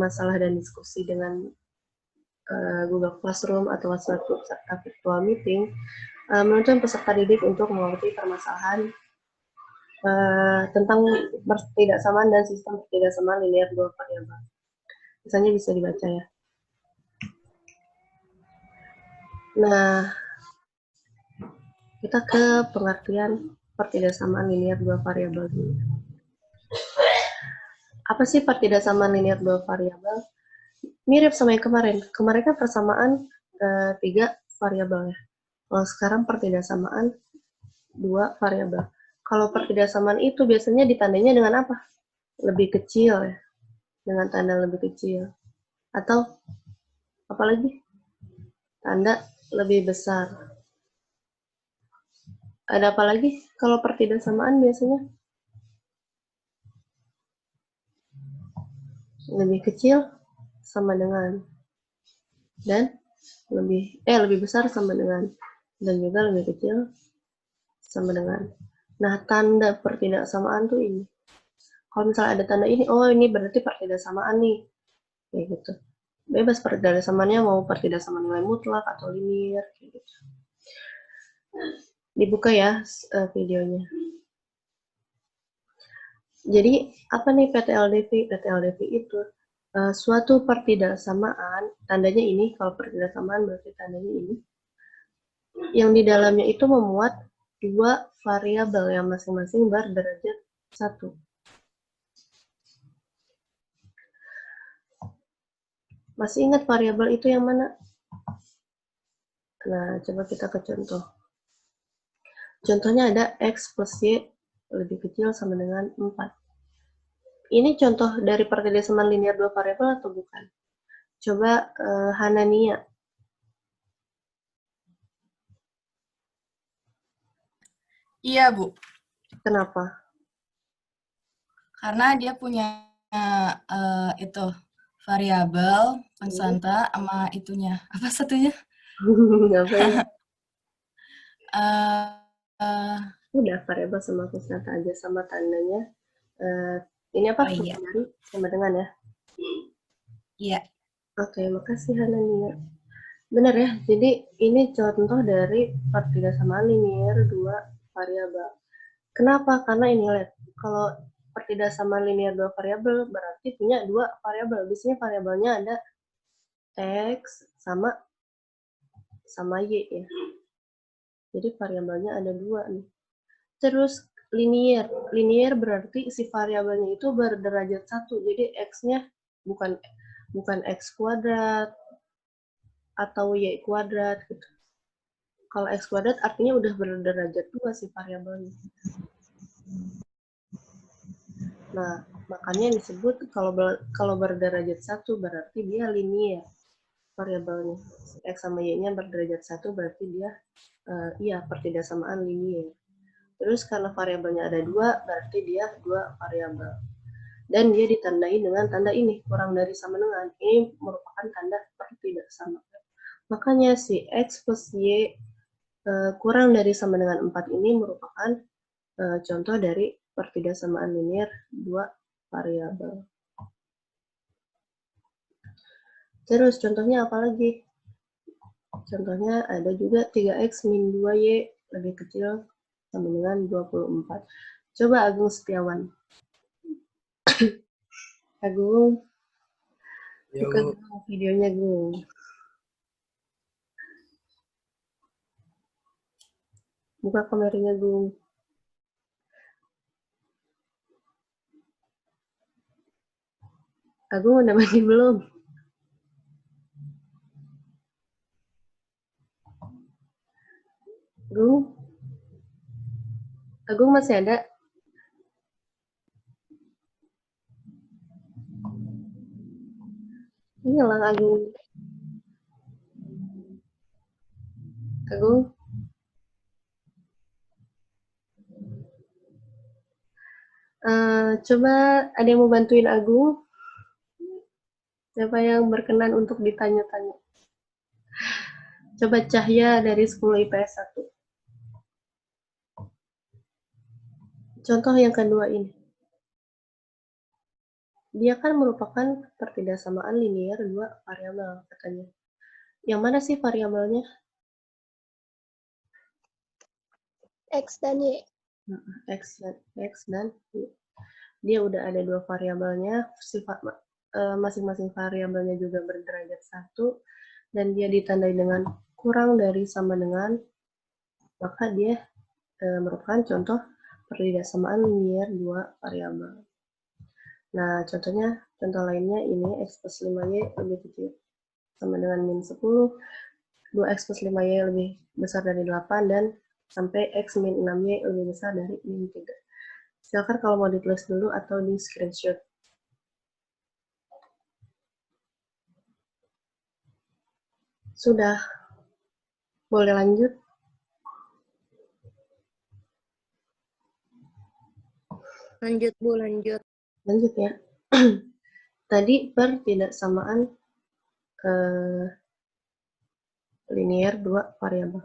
masalah dan diskusi dengan Google Classroom atau WhatsApp Group serta virtual meeting, menuntut peserta didik untuk mengerti permasalahan tentang ketidaksamaan dan sistem ketidaksamaan linear dua variabel. Misalnya bisa dibaca ya. Nah, kita ke pengertian pertidaksamaan linear dua variabel ini. Apa sih pertidaksamaan linear dua variabel? Mirip sama yang kemarin. Kemarin kan persamaan 3 variabel ya. Kalau sekarang pertidaksamaan 2 variabel. Kalau pertidaksamaan itu biasanya ditandainya dengan apa? Lebih kecil ya. Dengan tanda lebih kecil. Atau apalagi? Tanda lebih besar. Ada apa lagi kalau pertidaksamaan biasanya? Lebih kecil sama dengan, dan lebih besar sama dengan, dan juga lebih kecil sama dengan. Nah, tanda pertidaksamaan tuh ini. Kalau misalnya ada tanda ini, oh ini berarti pertidaksamaan nih. Kayak gitu. Bebas pertidaksamaannya mau pertidaksamaan nilai mutlak atau linear kayak gitu. Dibuka ya videonya. Jadi, apa nih PTLDV? PTLDV itu suatu pertidaksamaan, tandanya ini, kalau pertidaksamaan berarti tandanya ini, yang di dalamnya itu memuat 2 variabel yang masing-masing berderajat 1. Masih ingat variabel itu yang mana? Nah, coba kita ke contoh. Contohnya ada X plus Y lebih kecil sama dengan 4. Ini contoh dari pertidaksamaan linear 2 variabel atau bukan? Coba Hanania. Iya, Bu. Kenapa? Karena dia punya itu variabel konstanta sama itunya. Apa satunya? Apa ya? Udah variabel sama konstanta aja sama tandanya. Ini apa? Oh iya. Sama dengan ya? Iya. Oke, makasih Hanania. Benar ya, jadi ini contoh dari pertidaksamaan linear 2 variabel. Kenapa? Karena ini lihat, kalau pertidaksamaan linear 2 variabel berarti punya 2 variabel. Biasanya variabelnya ada X sama Y ya. Jadi variabelnya ada 2 nih. Terus linear berarti si variabelnya itu berderajat 1. Jadi X-nya bukan X kuadrat atau Y kuadrat gitu. Kalau X kuadrat artinya udah berderajat 2 si variabelnya. Nah, makanya disebut kalau berderajat 1 berarti dia linear variabelnya. X sama Y-nya berderajat 1 berarti dia pertidaksamaan linear. Terus karena variabelnya ada 2, berarti dia 2 variabel. Dan dia ditandai dengan tanda ini, kurang dari sama dengan. Ini merupakan tanda pertidaksamaan. Makanya si X plus Y kurang dari sama dengan 4 ini merupakan contoh dari pertidaksamaan linear 2 variabel. Terus contohnya apa lagi? Contohnya ada juga 3X min 2Y lebih kecil sama dengan 24. Coba Agung Setiawan. Agung, buka videonya Agung. Buka kameranya Agung. Agung udah mandi belum? Agung masih ada? Hilang Agung. Agung. Coba ada yang mau bantuin Agung? Siapa yang berkenan untuk ditanya-tanya? Coba Cahya dari 10 IPS 1. Contoh yang kedua ini. Dia kan merupakan pertidaksamaan linier dua variabel katanya. Yang mana sih variabelnya? X dan Y. X dan Y. Dia udah ada dua variabelnya, sifat masing-masing variabelnya juga berderajat 1, dan dia ditandai dengan kurang dari sama dengan, maka dia merupakan contoh pertidaksamaan linier dua variabel. Nah, contoh lainnya ini X plus 5Y lebih kecil sama dengan min 10, 2X plus 5Y lebih besar dari 8, dan sampai X min 6Y lebih besar dari min 3. Silakan kalau mau ditulis dulu atau di screenshot. Sudah. Boleh lanjut? Lanjut, Bu, lanjut. Lanjut ya. Tadi pertidaksamaan linier dua variabel.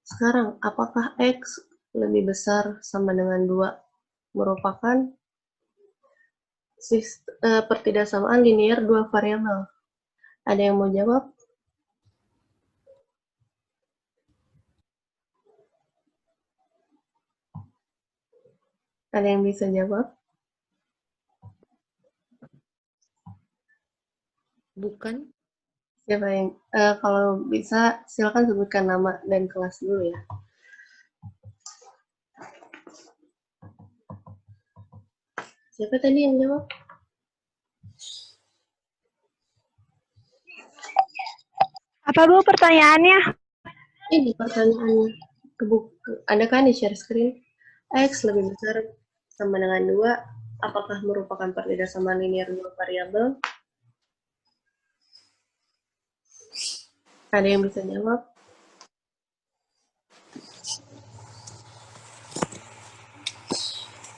Sekarang, apakah X lebih besar sama dengan 2 merupakan pertidaksamaan linier dua variabel? Ada yang mau jawab? Ada yang bisa jawab? Bukan. Siapa yang kalau bisa silakan sebutkan nama dan kelas dulu ya. Siapa tadi yang jawab? Apa Bu pertanyaannya? Ini pertanyaannya. Ada kan di share screen? X lebih besar sama dengan 2, apakah merupakan pertidaksamaan linier dua variabel? Ada yang bisa jawab?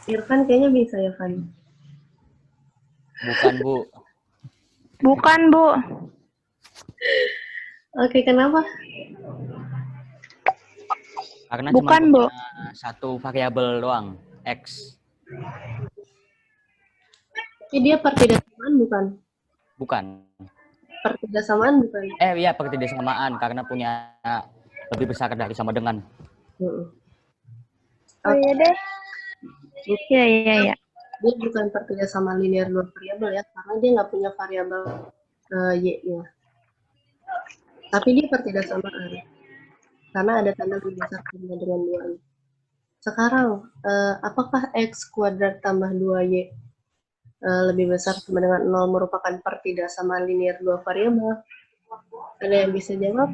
Irfan kayaknya bisa ya, Van? Bukan, Bu. Bukan Bu. Oke, kenapa? Karena Bukan, cuma Bu. punya satu variabel doang, X. Tapi dia pertidaksamaan bukan? Bukan. Pertidaksamaan bukan? Iya, pertidaksamaan karena punya lebih besar dari sama dengan. Oh iya deh. Iya, iya, iya. Dia bukan pertidaksamaan linier dua variabel ya, karena dia nggak punya variabel Y-nya. Tapi dia pertidaksamaan. Karena ada tanda lebih besar sama dengan 2. Sekarang, apakah X kuadrat tambah 2Y lebih besar sama dengan 0 merupakan pertidaksamaan linier dua variabel? Ada yang bisa jawab?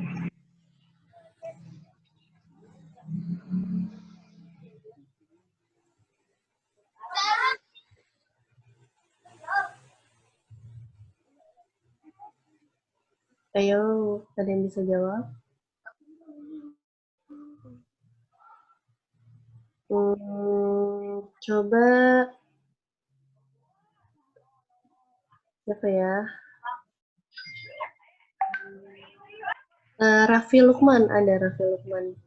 Ayo, ada yang bisa jawab? Coba siapa ya? Raffi Lukman, ada Raffi Lukman.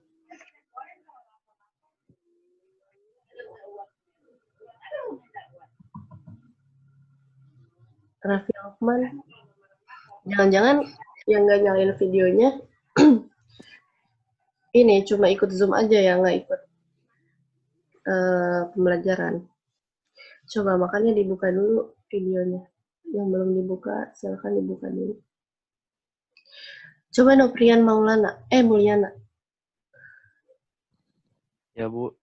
Raffi Lukman. Jangan-jangan yang nggak nyalain videonya ini cuma ikut Zoom aja ya, nggak ikut pembelajaran. Coba makanya dibuka dulu videonya. Yang belum dibuka, silahkan dibuka dulu. Coba Noprian Mulyana. Ya, Bu.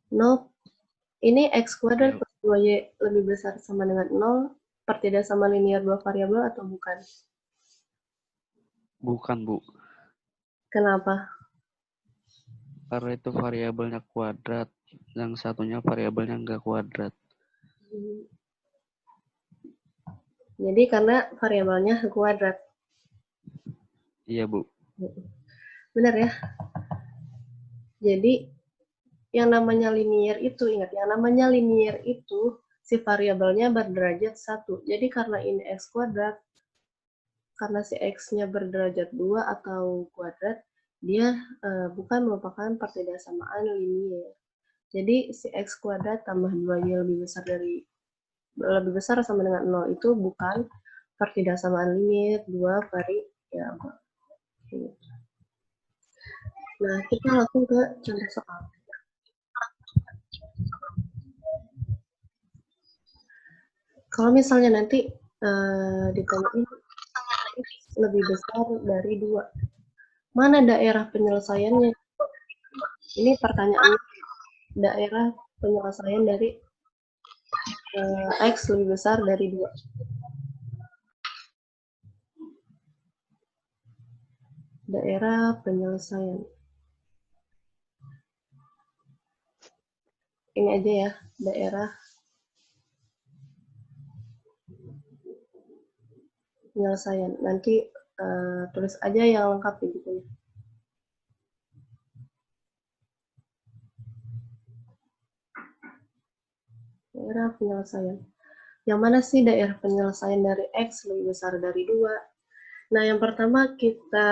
Nop, ini X kuadrat plus 2Y lebih besar sama dengan 0, pertidaksamaan linier dua variabel atau bukan? Bukan, Bu. Kenapa? Karena itu variabelnya kuadrat. Yang satunya variabelnya nggak kuadrat. Jadi karena variabelnya kuadrat. Iya, Bu. Benar ya? Jadi yang namanya linier itu, ingat, yang namanya linier itu si variabelnya berderajat 1. Jadi karena ini X kuadrat, karena si X-nya berderajat 2 atau kuadrat, dia bukan merupakan pertidaksamaan linier. Jadi si X kuadrat tambah 2Y lebih besar dari lebih besar sama dengan 0 itu bukan pertidaksamaan linear dua variabel. Nah, kita langsung ke contoh soal. Kalau misalnya nanti ditanyain lebih besar dari 2, mana daerah penyelesaiannya? Ini pertanyaan daerah penyelesaian dari X lebih besar dari 2. Daerah penyelesaian. Ini aja ya, daerah penyelesaian. Nanti tulis aja yang lengkap gitu ya. Daerah penyelesaian. Yang mana sih daerah penyelesaian dari X lebih besar dari 2? Nah, yang pertama kita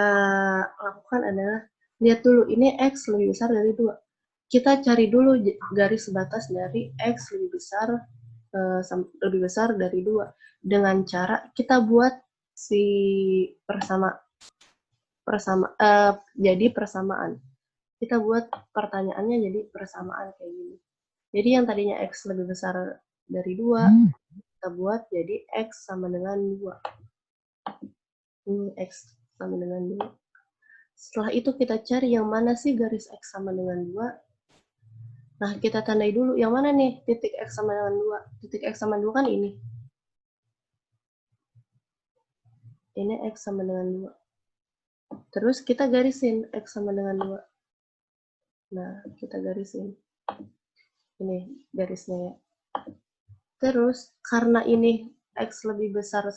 lakukan adalah lihat dulu ini X lebih besar dari 2. Kita cari dulu garis batas dari X lebih besar dari 2 dengan cara kita buat si jadi persamaan. Kita buat pertanyaannya jadi persamaan kayak gini. Jadi yang tadinya X lebih besar dari 2, kita buat jadi X sama dengan 2. Ini X sama dengan 2. Setelah itu kita cari yang mana sih garis X sama dengan 2. Nah, kita tandai dulu yang mana nih titik X sama dengan 2. Titik X sama 2 kan ini. Ini X sama dengan 2. Terus kita garisin X sama dengan 2. Nah, kita garisin. Ini garisnya ya. Terus karena ini X lebih besar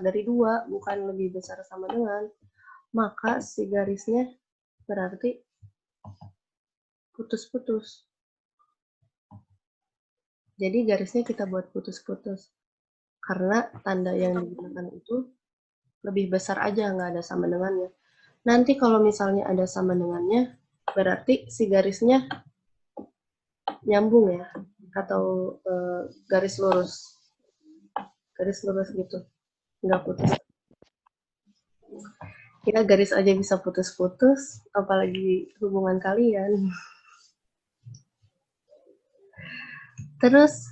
dari 2, bukan lebih besar sama dengan, maka si garisnya berarti putus-putus. Jadi garisnya kita buat putus-putus. Karena tanda yang digunakan itu lebih besar aja, nggak ada sama dengannya. Nanti kalau misalnya ada sama dengannya, berarti si garisnya nyambung ya, atau garis lurus gitu, nggak putus. Ya garis aja bisa putus-putus, apalagi hubungan kalian. Terus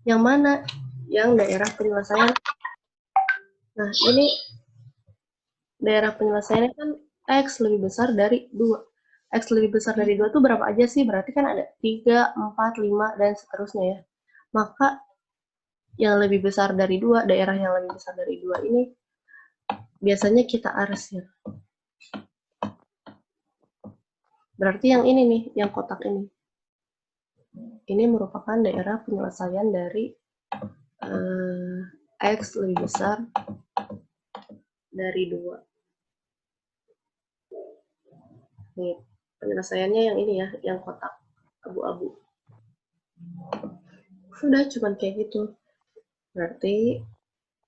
yang mana yang daerah penyelesaian? Nah, ini daerah penyelesaiannya kan X lebih besar dari 2. X lebih besar dari 2 itu berapa aja sih? Berarti kan ada 3, 4, 5, dan seterusnya ya. Maka yang lebih besar dari 2, daerah yang lebih besar dari 2 ini biasanya kita arsir. Berarti yang ini nih, yang kotak ini. Ini merupakan daerah penyelesaian dari X lebih besar dari 2. Nih, penyelesaiannya yang ini ya, yang kotak abu-abu. Sudah cuman kayak gitu. Berarti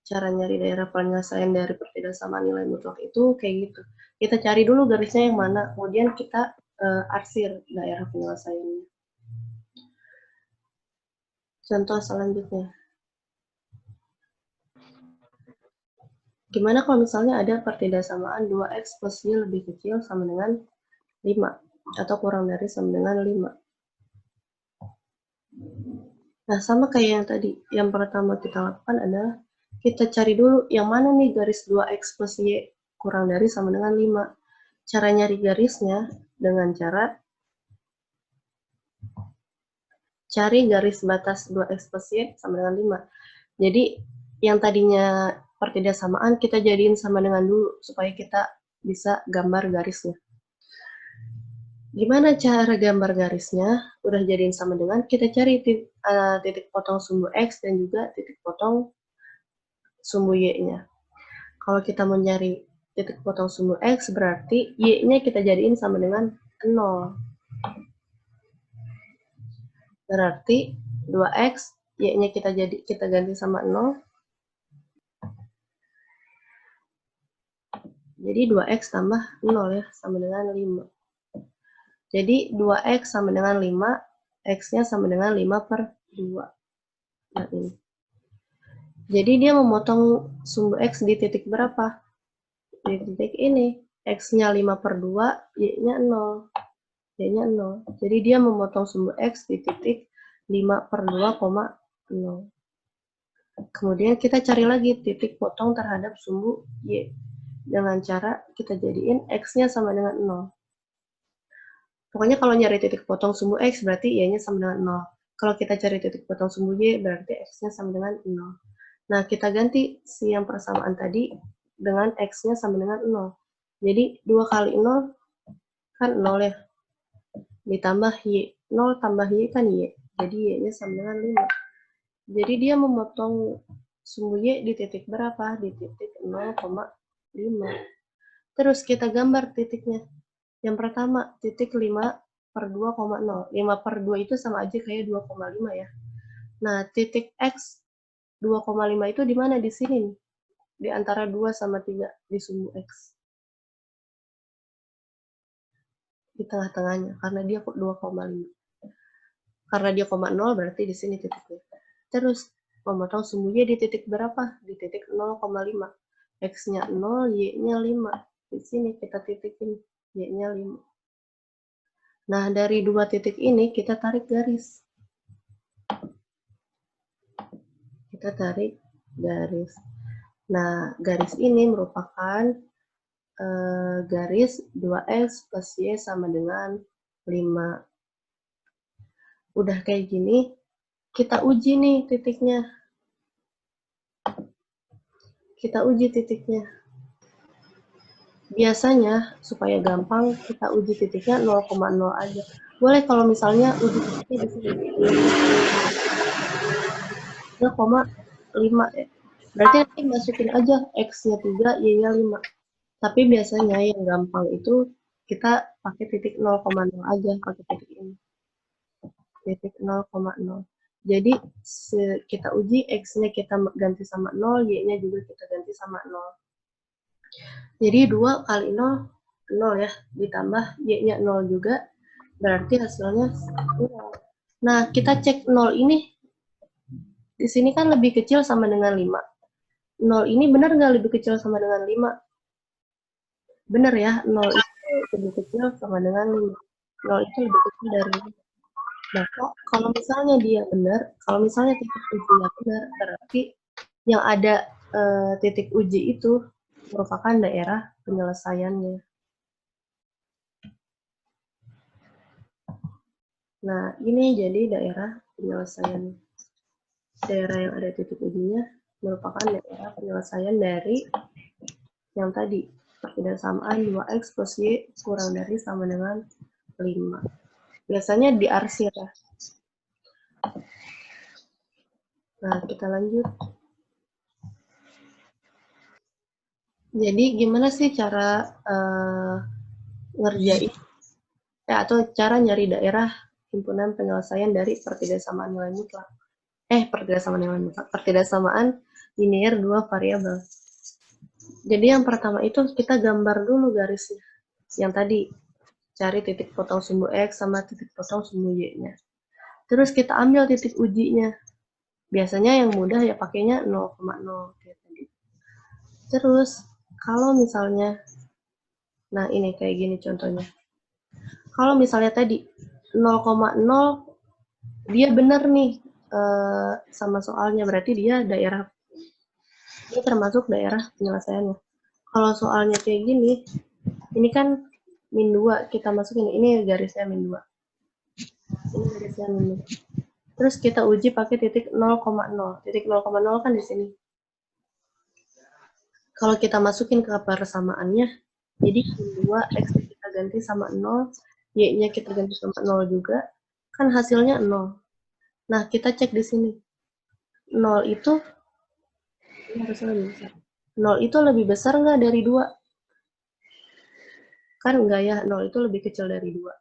cara nyari daerah penyelesaian dari pertidaksamaan nilai mutlak itu kayak gitu. Kita cari dulu garisnya yang mana, kemudian kita arsir daerah penyelesaiannya. Contoh selanjutnya. Gimana kalau misalnya ada pertidaksamaan 2X plus Y lebih kecil sama dengan 5, atau kurang dari sama dengan 5. Nah, sama kayak yang tadi. Yang pertama kita lakukan adalah kita cari dulu yang mana nih garis 2X plus Y kurang dari sama dengan 5. Cara nyari garisnya dengan cara cari garis batas 2X plus Y sama dengan 5. Jadi, yang tadinya pertidaksamaan kita jadiin sama dengan dulu, supaya kita bisa gambar garisnya. Gimana cara gambar garisnya? Udah jadiin sama dengan, kita cari titik potong sumbu X dan juga titik potong sumbu Y-nya. Kalau kita mau nyari titik potong sumbu X, berarti Y-nya kita jadiin sama dengan 0. Berarti 2X, Y-nya kita ganti sama 0. Jadi 2X tambah 0 ya, sama dengan 5. Jadi 2x sama dengan 5, x-nya sama dengan 5/2. Nah, ini. Jadi dia memotong sumbu x di titik berapa? Di titik ini. X-nya 5/2, y-nya 0. Y-nya 0. Jadi dia memotong sumbu x di titik 5/2,0. Kemudian kita cari lagi titik potong terhadap sumbu y. Dengan cara kita jadiin x-nya sama dengan 0. Pokoknya kalau nyari titik potong sumbu x berarti y-nya sama dengan 0. Kalau kita cari titik potong sumbu y berarti x-nya sama dengan 0. Nah, kita ganti si yang persamaan tadi dengan x-nya sama dengan 0. Jadi 2 kali 0 kan 0 ya. Ditambah y. 0 tambah y kan y. Jadi y-nya sama dengan 5. Jadi dia memotong sumbu y di titik berapa? Di titik 0,5. Terus kita gambar titiknya. Yang pertama, titik 5/2,0. 5/2 itu sama aja kayak 2,5 ya. Nah, titik x 2,5 itu di mana? Di sini nih. Di antara 2 sama 3 di sumbu x. Di tengah-tengahnya, karena dia 2,5. Karena dia 0 berarti di sini titiknya. Terus, memotong sumbu y di titik berapa? Di titik 0,5. X-nya 0, y-nya 5. Di sini kita titikin, y-nya 5. Nah, dari dua titik ini kita tarik garis. Kita tarik garis. Nah, garis ini merupakan garis 2x plus y sama dengan 5. Udah kayak gini, kita uji nih titiknya. Kita uji titiknya. Biasanya, supaya gampang, kita uji titiknya 0,0 aja. Boleh kalau misalnya uji titiknya di sini. 0,5 ya. Berarti nanti masukin aja x-nya 3, y-nya 5. Tapi biasanya yang gampang itu kita pakai titik 0,0 aja, pakai titik ini. Titik 0,0. Jadi kita uji x-nya kita ganti sama 0, y-nya juga kita ganti sama 0. Jadi 2 kali 0, 0 ya. Ditambah y-nya 0 juga, berarti hasilnya 0. Nah, kita cek 0 ini, di sini kan lebih kecil sama dengan 5. 0 ini benar nggak lebih kecil sama dengan 5? Benar ya, 0 itu lebih kecil sama dengan 5. 0 itu lebih kecil dari 5. Maka kalau misalnya dia benar, kalau misalnya titik ujinya benar, berarti yang ada titik uji itu merupakan daerah penyelesaiannya. Nah, ini jadi daerah penyelesaian. Daerah yang ada titik ujinya merupakan daerah penyelesaian dari yang tadi, persamaan 2x plus y kurang dari sama dengan 5. Biasanya diarsir ya. Nah, kita lanjut. Jadi, gimana sih cara ngerjain atau cara nyari daerah himpunan penyelesaian dari pertidaksamaan nilai mutlak? Pertidaksamaan nilai mutlak. Pertidaksamaan linear dua variabel. Jadi yang pertama itu kita gambar dulu garisnya. Yang tadi, cari titik potong sumbu x sama titik potong sumbu y-nya. Terus kita ambil titik ujinya. Biasanya yang mudah ya pakainya 0,0 kayak tadi. Terus kalau misalnya, nah ini kayak gini contohnya. Kalau misalnya tadi 0,0 dia benar nih sama soalnya, berarti dia termasuk daerah penyelesaiannya. Kalau soalnya kayak gini, ini kan min 2, kita masukin, ini garisnya min 2. Ini garisnya min 2. Terus kita uji pakai titik 0,0. Titik 0,0 kan di sini. Kalau kita masukin ke persamaannya, jadi min 2, x kita ganti sama 0, y-nya kita ganti sama 0 juga, kan hasilnya 0. Nah, kita cek di sini. 0 itu, ini harusnya lebih besar. 0 itu lebih besar nggak dari 2? Kan enggak ya, 0 itu lebih kecil dari 2.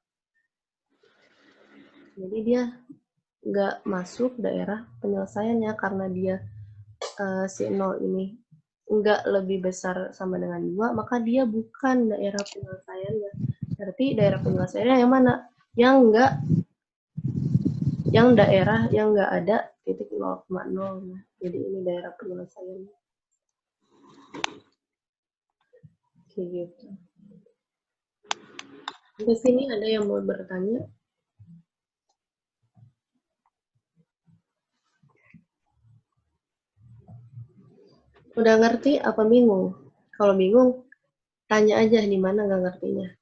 Jadi dia nggak masuk daerah penyelesaiannya karena dia si 0 ini nggak lebih besar sama dengan 2, maka dia bukan daerah penyelesaiannya. Berarti daerah penyelesaiannya yang mana? Yang daerah yang nggak ada titik 0,0. Jadi ini daerah penyelesaiannya. Kayak gitu. Di sini ada yang mau bertanya? Udah ngerti apa bingung? Kalau bingung, tanya aja di mana nggak ngertinya.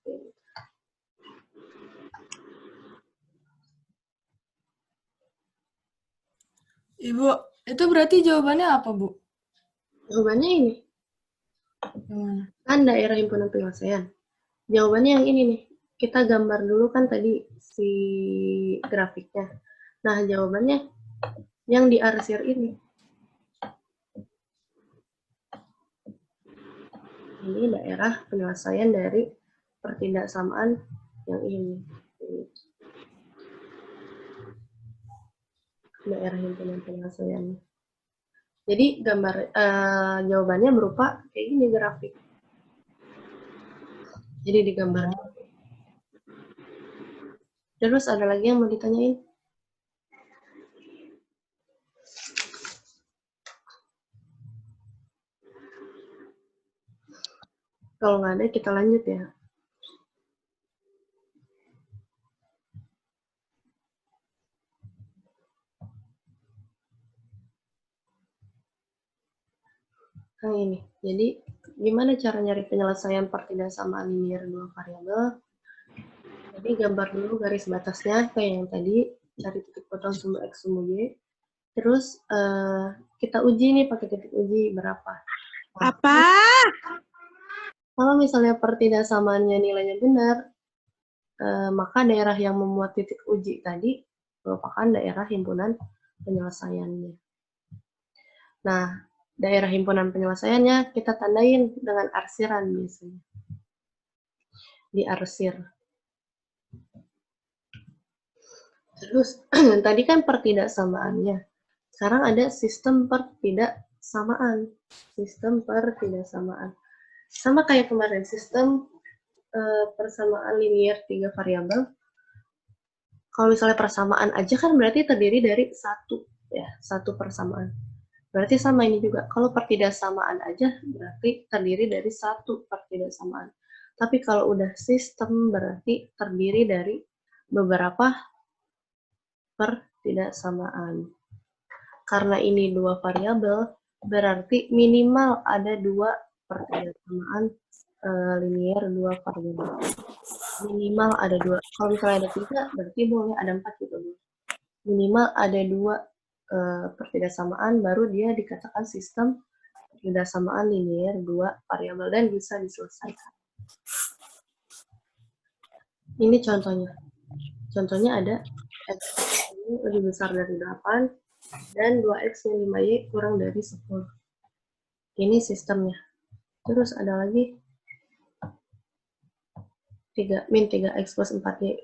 Ibu, itu berarti jawabannya apa, Bu? Jawabannya ini, Yang mana? kan daerah himpunan penyelesaian. Jawabannya yang ini nih. Kita gambar dulu kan tadi si grafiknya. Nah, jawabannya yang diarsir ini. Ini daerah penyelesaian dari pertindaksamaan yang ini. Daerah himpunan penyelesaian. Jadi jawabannya berupa kayak gini grafik. Jadi digambar. Terus ada lagi yang mau ditanyain? Kalau nggak ada, kita lanjut ya. Nah ini, jadi gimana cara nyari penyelesaian pertindaksamaan linear dua variabel? Jadi gambar dulu garis batasnya kayak yang tadi, cari titik potong sumbu X sumbu Y. Terus kita uji nih pakai titik uji berapa. Nah, Apa? kalau misalnya pertindaksamaannya nilainya benar, maka daerah yang memuat titik uji tadi merupakan daerah himpunan penyelesaiannya. Nah, daerah himpunan penyelesaiannya kita tandain dengan arsiran biasanya. Diarsir. Terus, tadi kan pertidaksamaannya. Sekarang ada sistem pertidaksamaan. Sistem pertidaksamaan. Sama kayak kemarin, sistem persamaan linear 3 variabel. Kalau misalnya persamaan aja kan berarti terdiri dari satu persamaan. Berarti sama ini juga. Kalau pertidaksamaan aja berarti terdiri dari satu pertidaksamaan. Tapi kalau udah sistem berarti terdiri dari beberapa pertidaksamaan. Karena ini dua variabel, berarti minimal ada dua pertidaksamaan linear dua variabel. Minimal ada dua. Kalau misalnya ada tiga, berarti boleh ada 4 juga. Minimal ada dua pertidaksamaan, baru dia dikatakan sistem pertidaksamaan linear dua variabel dan bisa diselesaikan. Ini contohnya. Contohnya ada X ini lebih besar dari 8 dan 2X min 5Y kurang dari 10. Ini sistemnya. Terus ada lagi min 3X plus 4Y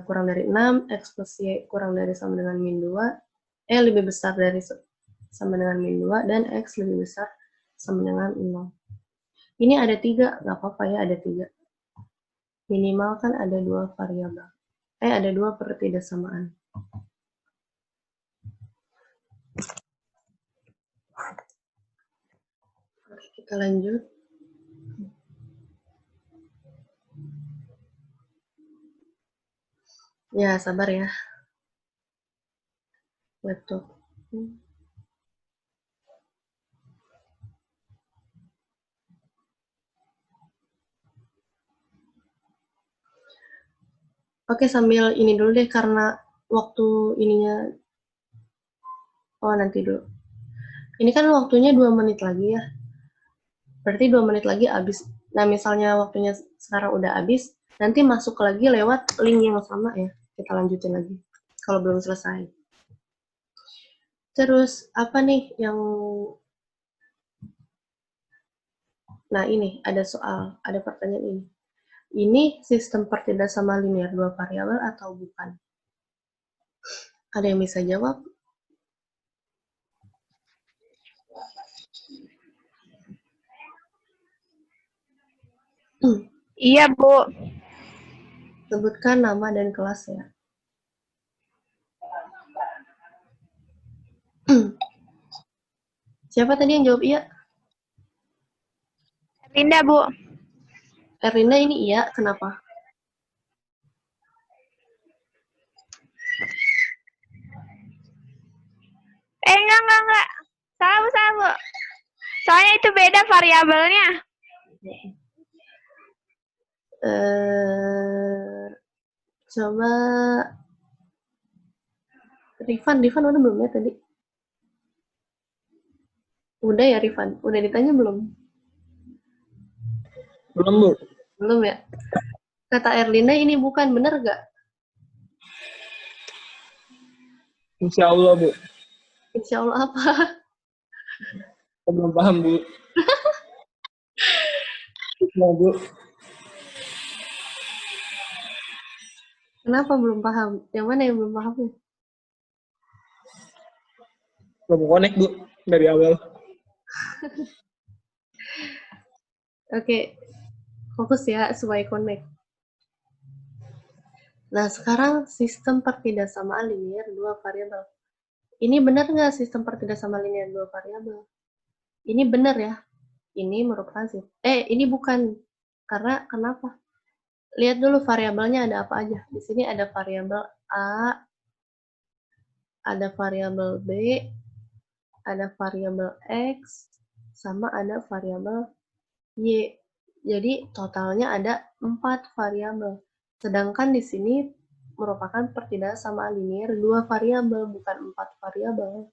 kurang dari 6, X plus Y kurang dari sama dengan min 2, lebih besar dari sama dengan min 2, dan X lebih besar sama dengan 0. Ini ada 3, nggak apa-apa ya ada 3. Minimal kan ada 2 variabel. Ada 2 pertidaksamaan. Oke, kita lanjut. Ya, sabar ya. Laptop. Oke, sambil ini dulu deh karena waktu ininya. Oh, nanti dulu. Ini kan waktunya 2 menit lagi ya. Berarti 2 menit lagi habis. Nah, misalnya waktunya sekarang udah habis, nanti masuk lagi lewat link yang sama ya. Kita lanjutin lagi. Kalau belum selesai. Terus, apa nih yang... Nah, ini ada soal, ada pertanyaan ini. Ini sistem pertidaksamaan linear dua variabel atau bukan? Ada yang bisa jawab? Iya, Bu. Sebutkan nama dan kelasnya. Siapa tadi yang jawab iya? Linda, Bu. Erlinda ini iya, kenapa? Enggak. Salah, Bu. Soalnya itu beda variabelnya. Coba Rifan udah belum ya tadi? Udah ya Rifan? Udah ditanya belum? Belum, Bu. Belum ya? Kata Erlinda ini bukan, bener gak? Insya Allah, Bu. Insya Allah apa? Saya belum paham, Bu. Mau, Bu. Kenapa belum paham? Yang mana yang belum paham? Belum connect, Bu. Dari awal. Oke, fokus ya supaya connect. Nah, sekarang sistem pertidaksamaan linier dua variabel. Ini benar nggak sistem pertidaksamaan linier dua variabel? Ini benar ya. Ini merupakan ini bukan. Karena kenapa? Lihat dulu variabelnya ada apa aja. Di sini ada variabel A, ada variabel B, ada variabel X, sama ada variabel Y. Jadi totalnya ada 4 variabel. Sedangkan di sini merupakan pertidaksamaan linier 2 variabel, bukan 4 variabel.